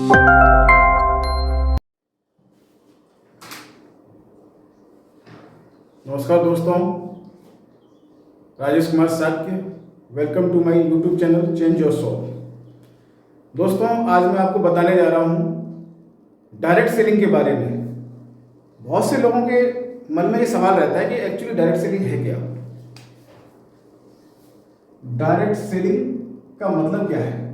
नमस्कार दोस्तों, Rajesh Kumar Sakya, welcome to my YouTube channel change your soul. दोस्तों, आज मैं आपको बताने जा रहा हूँ डायरेक्ट सेलिंग के बारे में। बहुत से लोगों के मन में ये सवाल रहता है कि एक्चुअली डायरेक्ट सेलिंग है क्या। डायरेक्ट सेलिंग का मतलब क्या है?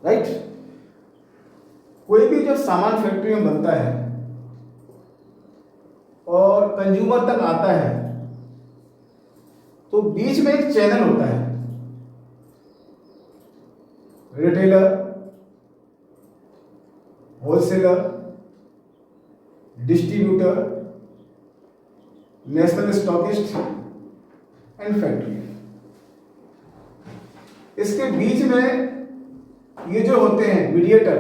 राइट, कोई भी जब सामान फैक्ट्री में बनता है और कंज्यूमर तक आता है तो बीच में एक चैनल होता है, retailer, wholesaler, distributor, national stockist and factory. इसके बीच में ये जो होते हैं मीडिएटर,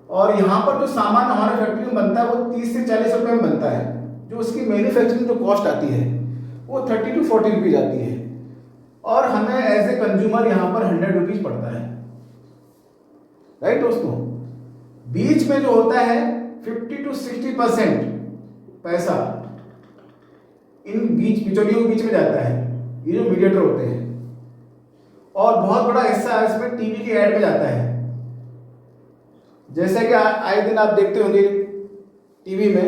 और यहाँ पर जो सामान हमारे फैक्ट्री में बनता है वो 30 से 40 रुपए में बनता है। जो उसकी मैन्युफैक्चरिंग जो कॉस्ट आती है वो 30 to 40 रुपीज आती है, और हमें एज ए कंज्यूमर यहाँ पर 100 रुपीज पड़ता है। राइट दोस्तों, बीच में जो होता है 50 to 60% पैसा इन बीच बिचौलियों के बीच में जाता है, ये जो मीडिएटर होते हैं, और बहुत बड़ा हिस्सा इसमें टीवी की एड में जाता है। जैसे कि आए दिन आप देखते होंगे टीवी में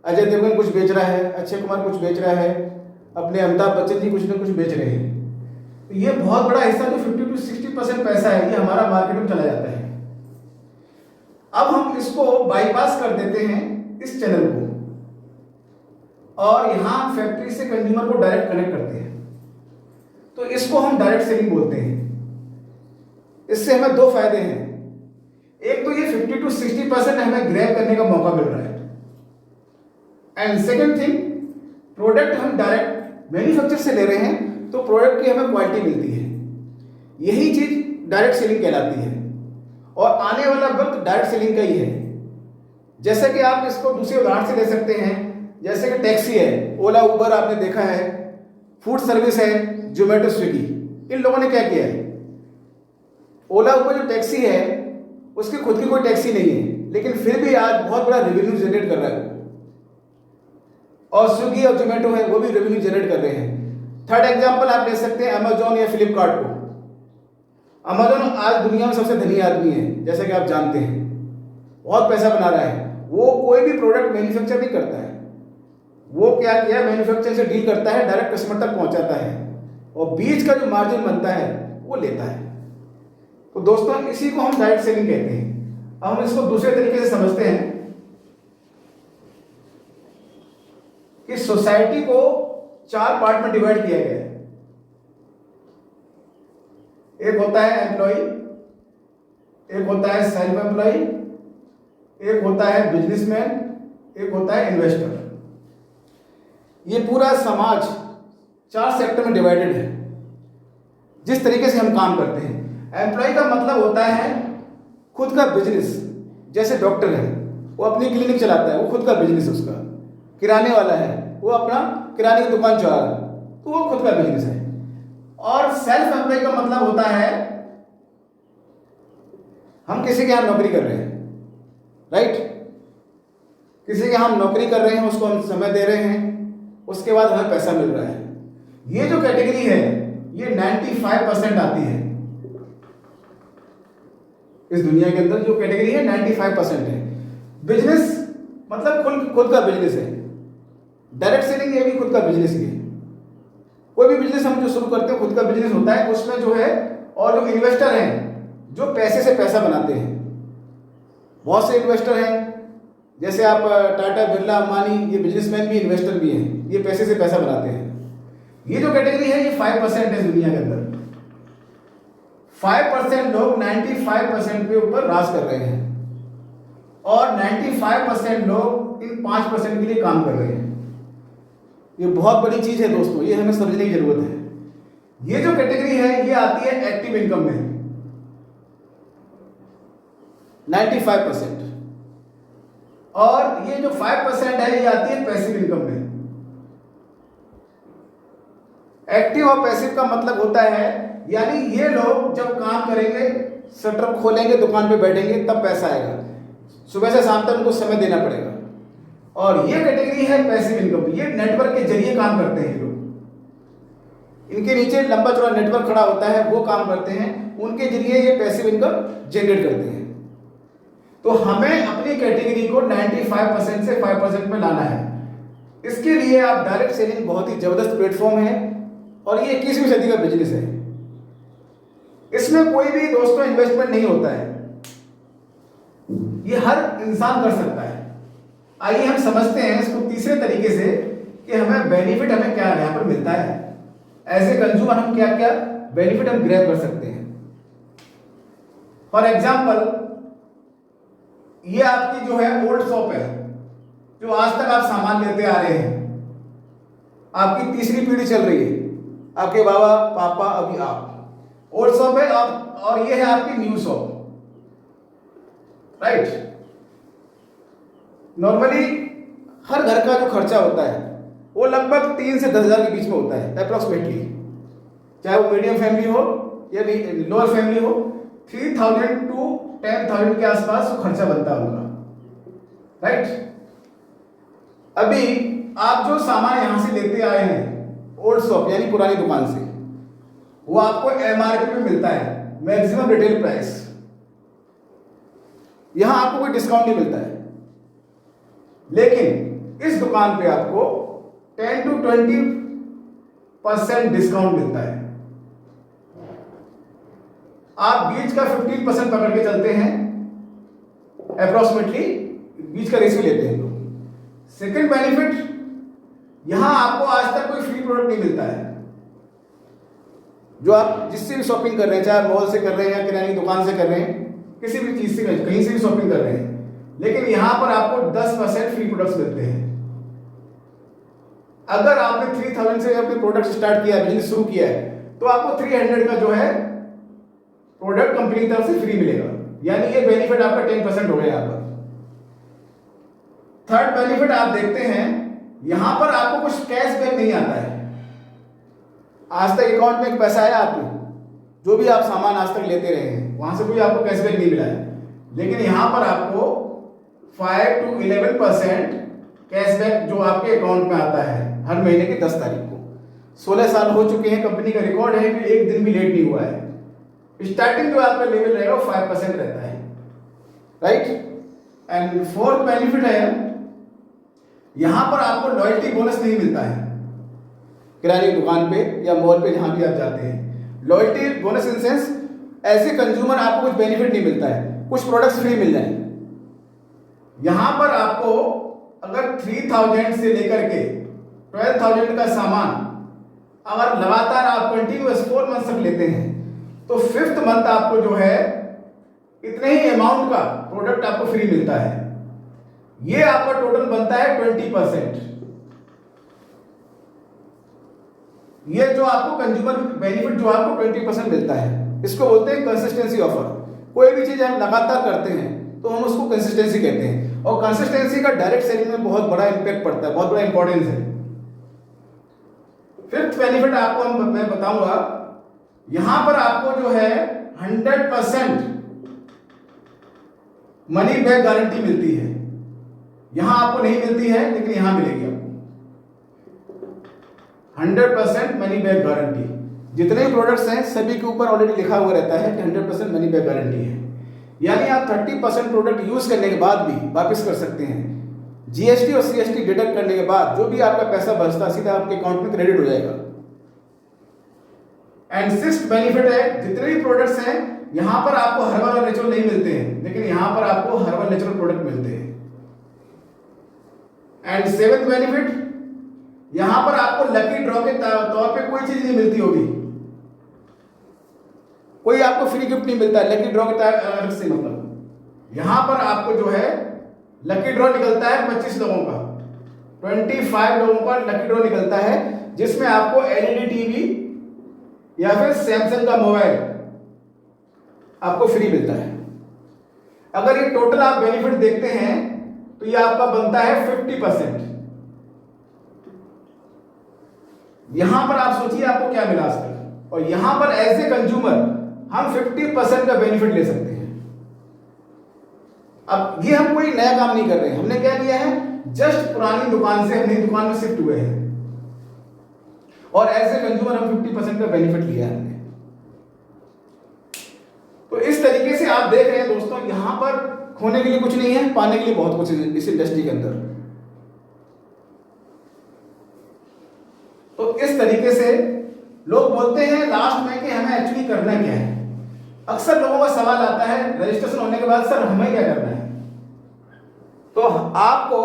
अजय देवगन कुछ बेच रहा है, अक्षय कुमार कुछ बेच रहा है, अपने अमिताभ बच्चन जी कुछ ना कुछ बेच रहे हैं। तो ये बहुत बड़ा हिस्सा जो 50 to 60% पैसा है, ये हमारा मार्केट में चला जाता है। अब हम इसको बाईपास कर देते हैं इस चैनल को, और यहाँ फैक्ट्री से कंज्यूमर को डायरेक्ट कनेक्ट करते हैं। तो इसको हम डायरेक्ट सेलिंग बोलते हैं। इससे हमें दो फायदे हैं। एक तो ये 50 to 60% हमें ग्रैब करने का मौका मिल रहा है, एंड सेकेंड थिंग, प्रोडक्ट हम डायरेक्ट मैन्युफैक्चर से ले रहे हैं तो प्रोडक्ट की हमें क्वालिटी मिलती है। यही चीज डायरेक्ट सेलिंग कहलाती है, और आने वाला वक्त डायरेक्ट सेलिंग का ही है। जैसे कि आप इसको दूसरे उदाहरण से ले सकते हैं, जैसे कि टैक्सी है, ओला उबर आपने देखा है, फूड सर्विस है, जोमेटो, स्विगी। इन लोगों ने क्या किया है, ओला उबर जो टैक्सी है उसकी खुद की कोई टैक्सी नहीं है, लेकिन फिर भी आज बहुत बड़ा रेवेन्यू जनरेट कर रहा है। और स्विगी और जोमेटो है, वो भी रेवेन्यू जनरेट कर रहे हैं। थर्ड एग्जांपल आप ले सकते हैं अमेजोन या फ्लिपकार्ट को। अमेजोन आज दुनिया में सबसे धनी आदमी है, जैसे कि आप जानते हैं, बहुत पैसा बना रहा है। वो कोई भी प्रोडक्ट मैन्युफैक्चर नहीं करता है, वो क्या किया, मैन्युफैक्चर से डील करता है, डायरेक्ट कस्टमर तक पहुंचाता है, और बीच का जो मार्जिन बनता है वो लेता है। तो दोस्तों, इसी को हम डायरेक्ट सेलिंग कहते हैं। अब हम इसको दूसरे तरीके से समझते हैं कि सोसाइटी को 4 पार्ट में डिवाइड किया गया है। एक होता है एम्प्लॉय, एक होता है सेल्फ एम्प्लॉय, एक होता है बिजनेसमैन, एक होता है इन्वेस्टर। ये पूरा समाज 4 सेक्टर में डिवाइडेड है। जिस तरीके से हम काम करते हैं, एम्प्लॉय का मतलब होता है खुद का बिजनेस। जैसे डॉक्टर है, वो अपनी क्लिनिक चलाता है, वो खुद का बिजनेस है उसका। किराने वाला है, वो अपना किराने की दुकान चला रहा है, तो वो खुद का बिजनेस है। और सेल्फ एम्प्लॉय का मतलब होता है हम किसी के यहाँ नौकरी कर रहे हैं, राइट, किसी के यहाँ हम नौकरी कर रहे हैं, उसको हम समय दे रहे हैं, उसके बाद हमें पैसा मिल रहा है। ये जो कैटेगरी है ये 95% आती है इस दुनिया के अंदर। जो कैटेगरी है 95% है। बिजनेस मतलब खुद का बिजनेस है। डायरेक्ट सेलिंग ये भी खुद का बिजनेस ही है। कोई भी बिजनेस हम जो शुरू करते हैं खुद का बिजनेस होता है, उसमें जो है, और जो इन्वेस्टर हैं जो पैसे से पैसा बनाते हैं, बहुत से इन्वेस्टर हैं, जैसे आप टाटा, बिरला, अंबानी, ये बिजनेसमैन भी इन्वेस्टर भी हैं, ये पैसे से पैसा बनाते हैं। ये जो कैटेगरी है ये 5% है दुनिया के अंदर। 5% लोग 95% के ऊपर राज कर रहे हैं, और 95% लोग इन 5% के लिए काम कर रहे हैं। ये बहुत बड़ी चीज है दोस्तों, ये हमें समझने की जरूरत है। ये जो कैटेगरी है ये आती है एक्टिव इनकम में 95%, और ये जो 5% है ये आती है पैसिव इनकम में। एक्टिव और पैसिव का मतलब होता है, यानी ये लोग जब काम करेंगे, शटर खोलेंगे, दुकान पे बैठेंगे, तब पैसा आएगा। सुबह से शाम तक उनको समय देना पड़ेगा। और ये कैटेगरी है पैसिव इनकम, ये नेटवर्क के जरिए काम करते हैं लोग। इनके नीचे लंबा चौड़ा नेटवर्क खड़ा होता है, वो काम करते हैं, उनके जरिए ये पैसिव इनकम जनरेट करते हैं। तो हमें अपनी कैटेगरी को 95% से 5% में लाना है। इसके लिए आप डायरेक्ट सेलिंग बहुत ही जबरदस्त प्लेटफॉर्म है और ये 21वीं सदी का बिजनेस है। इसमें कोई भी दोस्तों इन्वेस्टमेंट नहीं होता है, ये हर इंसान कर सकता है। आइए हम समझते हैं इसको तीसरे तरीके से कि हमें बेनिफिट हमें क्या यहाँ पर मिलता है। एज ए कंज्यूमर हम क्या क्या बेनिफिट हम ग्रैब कर सकते हैं। फॉर एग्जाम्पल, ये आपकी जो है ओल्ड शॉप है, जो आज तक आप सामान लेते आ रहे हैं, आपकी तीसरी पीढ़ी चल रही है, आपके बाबा पापा अभी आप, ओल्ड शॉप है आप, और ये है आपकी न्यू शॉप, राइट। नॉर्मली हर घर का जो खर्चा होता है वो लगभग 3 से 10 हज़ार के बीच में होता है अप्रोक्सीमेटली, चाहे वो मीडियम फैमिली हो या लोअर फैमिली हो। 3000 टू 10,000 के आसपास वो खर्चा बनता होगा, राइट। अभी आप जो सामान यहां से लेते आए हैं ओल्ड शॉप यानी पुरानी दुकान से, वो आपको एमआरपी में मिलता है, मैक्सिमम रिटेल प्राइस। यहां आपको कोई डिस्काउंट नहीं मिलता है, लेकिन इस दुकान पे आपको 10 to 20% डिस्काउंट मिलता है। आप बीच का 15% पकड़ के चलते हैं, अप्रोक्सीमेटली बीच का रेशियो लेते हैं लोग। सेकेंड बेनिफिट, यहां आपको आज तक कोई फ्री प्रोडक्ट नहीं मिलता है। जो आप जिससे भी शॉपिंग कर रहे हैं, चाहे मॉल से कर रहे हैं या किराने की दुकान से कर रहे हैं, किसी भी चीज से कहीं से भी शॉपिंग कर रहे हैं, लेकिन यहां पर आपको 10% फ्री प्रोडक्ट्स मिलते हैं। अगर आपने 3000 से अपने प्रोडक्ट स्टार्ट किया है, बिजनेस शुरू किया है, तो आपको 300 का जो है प्रोडक्ट कंपनी की तरफ से फ्री मिलेगा, यानी ये बेनिफिट आपका 10% हो गया यहाँ पर। थर्ड बेनिफिट आप देखते हैं, यहां पर आपको कुछ कैशबैक नहीं आता है। आज तक अकाउंट में एक पैसा आया आपको, जो भी आप सामान आज तक लेते रहे हैं वहां से कोई आपको कैशबैक नहीं मिला है, लेकिन यहां पर आपको 5 to 11% कैशबैक जो आपके अकाउंट में आता है हर महीने की 10 तारीख को। 16 साल हो चुके हैं, कंपनी का रिकॉर्ड है कि एक दिन भी लेट नहीं हुआ है। स्टार्टिंग जो आपका लेवल रहेगा वो 5% रहता है, राइट। एंड फोर्थ बेनिफिट है, यहां पर आपको लॉयल्टी बोनस नहीं मिलता है किराने की दुकान पे या मॉल पे जहां भी आप जाते हैं। Loyalty bonus in sense, as a consumer आपको कुछ बेनिफिट नहीं मिलता है, कुछ प्रोडक्ट्स फ्री मिल जाए। यहां पर आपको अगर 3000 से लेकर के 12,000 का सामान अगर लगातार आप कंटिन्यूअस 4 मंथ तक लेते हैं, तो 5th मंथ आपको जो है इतने ही अमाउंट का प्रोडक्ट आपको फ्री मिलता है। ये आपका टोटल बनता है 20%। ये जो आपको कंज्यूमर बेनिफिट जो आपको 20% मिलता है, इसको बोलते हैं कंसिस्टेंसी ऑफर। कोई भी चीज हम लगातार करते हैं तो हम उसको कंसिस्टेंसी कहते हैं, और कंसिस्टेंसी का डायरेक्ट सेलिंग में बहुत बड़ा इंपैक्ट पड़ता है, बहुत बड़ा इंपॉर्टेंस है। फिफ्थ बेनिफिट आपको मैं बताऊंगा, यहां पर आपको जो है 100% मनी बैक गारंटी मिलती है। यहां आपको नहीं मिलती है, लेकिन यहां मिलेगी आपको 100% मनी बैक गारंटी। जितने भी प्रोडक्ट्स हैं सभी के ऊपर ऑलरेडी लिखा हुआ रहता है कि 100% मनी बैक गारंटी है, यानी आप 30% प्रोडक्ट यूज करने के बाद भी वापस कर सकते हैं। जीएसटी और सीएसटी डिडक्ट करने के बाद जो भी आपका पैसा बचता सीधा आपके अकाउंट में क्रेडिट हो जाएगा। एंड सिक्स्थ बेनिफिट है, जितने भी प्रोडक्ट्स हैं यहां पर आपको हर्बल और नेचुरल नहीं मिलते हैं, लेकिन यहां पर आपको हर्बल नेचुरल प्रोडक्ट मिलते हैं। एंड सेवेंथ बेनिफिट, यहां पर आपको लकी ड्रॉ के तौर पे कोई चीज नहीं मिलती होगी, कोई आपको फ्री गिफ्ट नहीं मिलता है लकी ड्रॉ के तरफ से। मतलब यहां पर आपको जो है लकी ड्रॉ निकलता है 25 लोगों का, 25 लोगों का लकी ड्रॉ निकलता है, जिसमें आपको एलईडी टीवी या फिर सैमसंग का मोबाइल आपको फ्री मिलता है। अगर ये टोटल आप बेनिफिट देखते हैं तो ये आपका बनता है 50%। यहां पर आप सोचिए आपको क्या मिला आज तक, और यहां पर एज ए कंज्यूमर हम 50% का बेनिफिट ले सकते हैं। अब ये हम कोई नया काम नहीं कर रहे हैं, हमने क्या किया है, जस्ट पुरानी दुकान से नई दुकान में शिफ्ट हुए हैं और एज ए कंज्यूमर हम 50% का बेनिफिट लिया है हमने। तो इस तरीके से आप देख रहे हैं दोस्तों, यहां पर खोने के लिए कुछ नहीं है, पाने के लिए बहुत कुछ है इस इंडस्ट्री के अंदर। तो इस तरीके से लोग बोलते हैं लास्ट में कि हमें एक्चुअली करना क्या है। अक्सर लोगों का सवाल आता है रजिस्ट्रेशन होने के बाद, सर हमें क्या करना है। तो आपको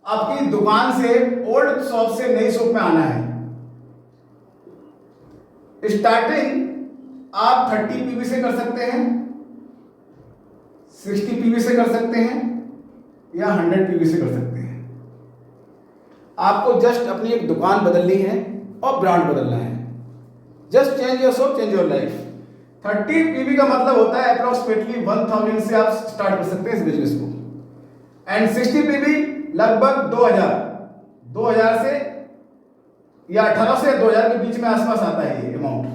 आपकी दुकान से, ओल्ड शॉप से नई शॉप में आना है। स्टार्टिंग आप 30 पीवी से कर सकते हैं, 60 पीवी से कर सकते हैं या 100 पीवी से कर सकते हैं। आपको जस्ट अपनी एक दुकान बदलनी है और ब्रांड बदलना है। Just change your shop, change your life. 30 PV का मतलब होता है अप्रोक्सीमेटली 1000 से आप स्टार्ट कर सकते हैं इस बिजनेस को, एंड 60 पीवी लगभग 2000 से या 18 से 2000 के बीच में आसपास आता है ये अमाउंट,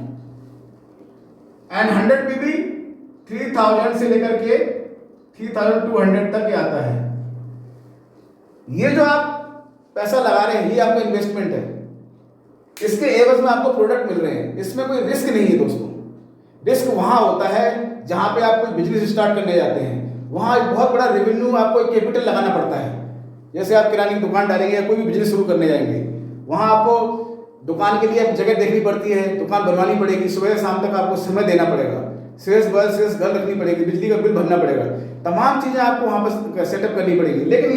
एंड 100 पीवी 3000 से लेकर के 3200 तक ये आता है। ये जो आप पैसा लगा रहे हैं ये आपका इन्वेस्टमेंट है, इसके एवज में आपको प्रोडक्ट मिल रहे हैं। इसमें कोई रिस्क नहीं है दोस्तों। रिस्क वहां होता है जहां पे आप कोई बिजनेस स्टार्ट करने जाते हैं, वहां एक बहुत बड़ा रेवेन्यू, आपको एक कैपिटल लगाना पड़ता है। जैसे आप किराने की दुकान डालेंगे या कोई भी बिजनेस शुरू करने जाएंगे, वहां आपको दुकान के लिए जगह देखनी पड़ती है, दुकान बनवानी पड़ेगी, सुबह शाम तक आपको समय देना पड़ेगा, सेल्स गर्ल रखनी पड़ेगी, बिजली का बिल भरना पड़ेगा, तमाम चीजें आपको वहां पर सेटअप करनी पड़ेगी। लेकिन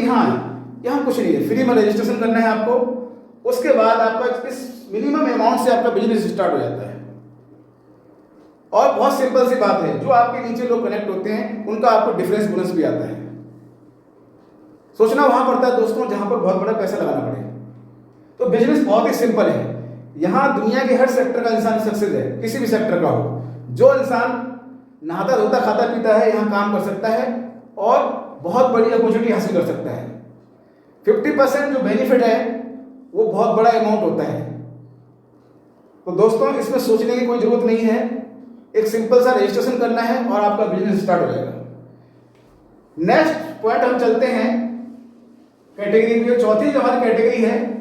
यहाँ कुछ नहीं है, फ्री में रजिस्ट्रेशन करना है आपको, उसके बाद आपका इस मिनिमम अमाउंट से आपका बिजनेस स्टार्ट हो जाता है। और बहुत सिंपल सी बात है, जो आपके नीचे लोग कनेक्ट होते हैं उनका आपको डिफरेंस बोनस भी आता है। सोचना वहां पड़ता है दोस्तों जहां पर बहुत बड़ा पैसा लगाना पड़े। तो बिजनेस बहुत ही सिंपल है। यहां दुनिया के हर सेक्टर का इंसान सक्सेस है, किसी भी सेक्टर का हो। जो इंसान नहाता धोता खाता पीता है यहां काम कर सकता है और बहुत बड़ी अपॉर्चुनिटी हासिल कर सकता है। 50% जो बेनिफिट है वो बहुत बड़ा अमाउंट होता है। तो दोस्तों इसमें सोचने की कोई जरूरत नहीं है, एक सिंपल सा रजिस्ट्रेशन करना है और आपका बिजनेस स्टार्ट हो जाएगा। नेक्स्ट पॉइंट हम चलते हैं कैटेगरी में। चौथी जो हमारी कैटेगरी है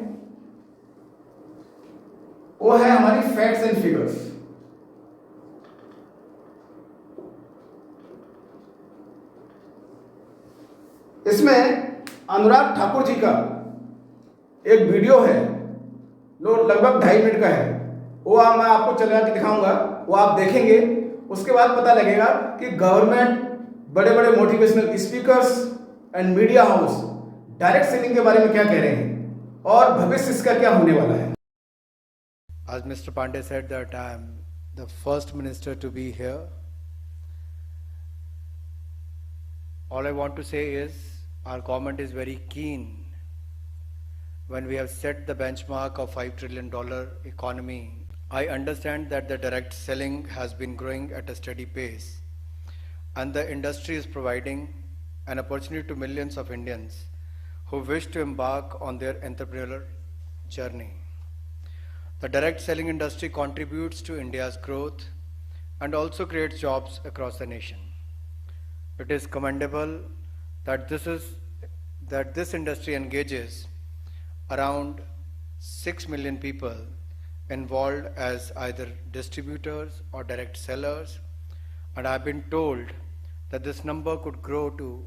वो है हमारी फैक्ट्स एंड फिगर्स। इसमें अनुराग ठाकुर जी का एक वीडियो है, लगभग 2.5 मिनट का है, वो मैं आपको चला के दिखाऊंगा, वो आप देखेंगे, उसके बाद पता लगेगा कि गवर्नमेंट, बड़े बड़े motivational speakers and media house direct selling के बारे में क्या कह रहे हैं और भविष्य इसका क्या होने वाला है। As Mr. Pandey said that I am the first minister to be here. All I want to say is our government is very keen. When we have set the benchmark of $5 trillion economy, I understand that the direct selling has been growing at a steady pace and the industry is providing an opportunity to millions of Indians who wish to embark on their entrepreneurial journey. The direct selling industry contributes to India's growth and also creates jobs across the nation. It is commendable that this industry engages around 6 million people involved as either distributors or direct sellers, and I've been told that this number could grow to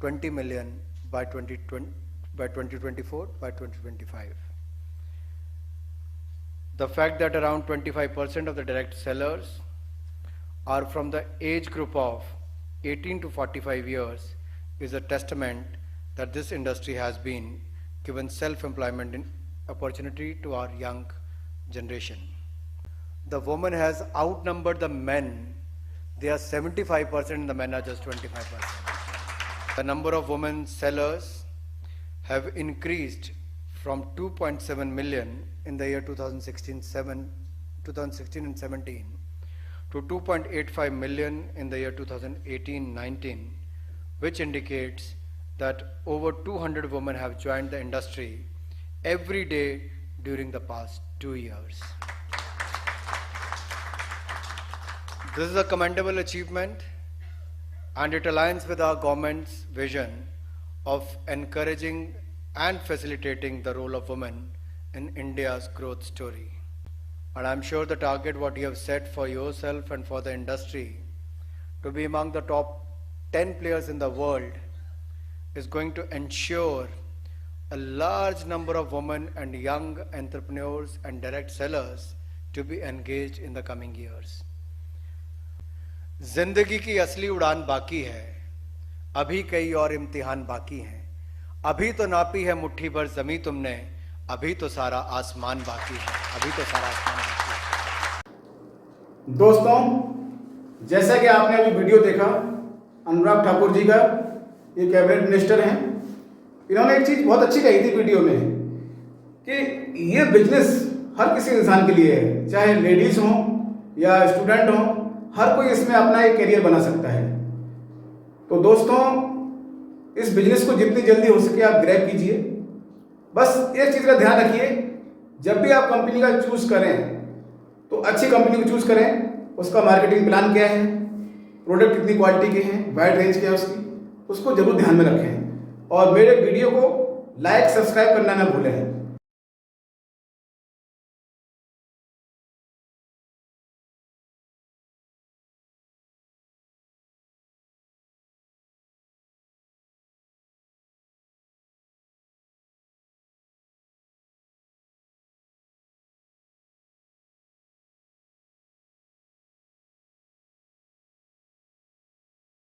20 million by 2024, by 2025. The fact that around 25% of the direct sellers are from the age group of 18 to 45 years is a testament that this industry has been given self-employment opportunity to our young generation. The woman has outnumbered the men. They are 75% and the men are just 25%. The number of women sellers have increased from 2.7 million in the year 2016 and 17 to 2.85 million in the year 2018-19, which indicates that over 200 women have joined the industry. Every day during the past 2 years. This is a commendable achievement, and it aligns with our government's vision of encouraging and facilitating the role of women in India's growth story. And I'm sure the target what you have set for yourself and for the industry to be among the top 10 players in the world is going to ensure a large number of women and young entrepreneurs and direct sellers to be engaged in the coming years. जिंदगी की असली उड़ान बाकी है, अभी कई और इम्तिहान बाकी हैं, अभी तो नापी है मुट्ठी भर जमी तुमने, अभी तो सारा आसमान बाकी है, अभी तो सारा आसमान बाकी है। दोस्तों, जैसा कि आपने अभी वीडियो देखा, अनुराग ठाकुर जी का, ये कैबिनेट मिनिस्टर हैं, इन्होंने एक चीज़ बहुत अच्छी कही थी वीडियो में कि ये बिजनेस हर किसी इंसान के लिए है, चाहे लेडीज़ हों या स्टूडेंट हों, हर कोई इसमें अपना एक करियर बना सकता है। तो दोस्तों, इस बिजनेस को जितनी जल्दी हो सके आप ग्रैब कीजिए। बस एक चीज़ का ध्यान रखिए, जब भी आप कंपनी का चूज़ करें तो अच्छी कंपनी को चूज़ करें। उसका मार्केटिंग प्लान क्या है, प्रोडक्ट कितनी क्वालिटी के हैं, वाइड रेंज क्या है उसकी, उसको जरूर ध्यान में रखें। और मेरे वीडियो को लाइक सब्सक्राइब करना ना भूलें।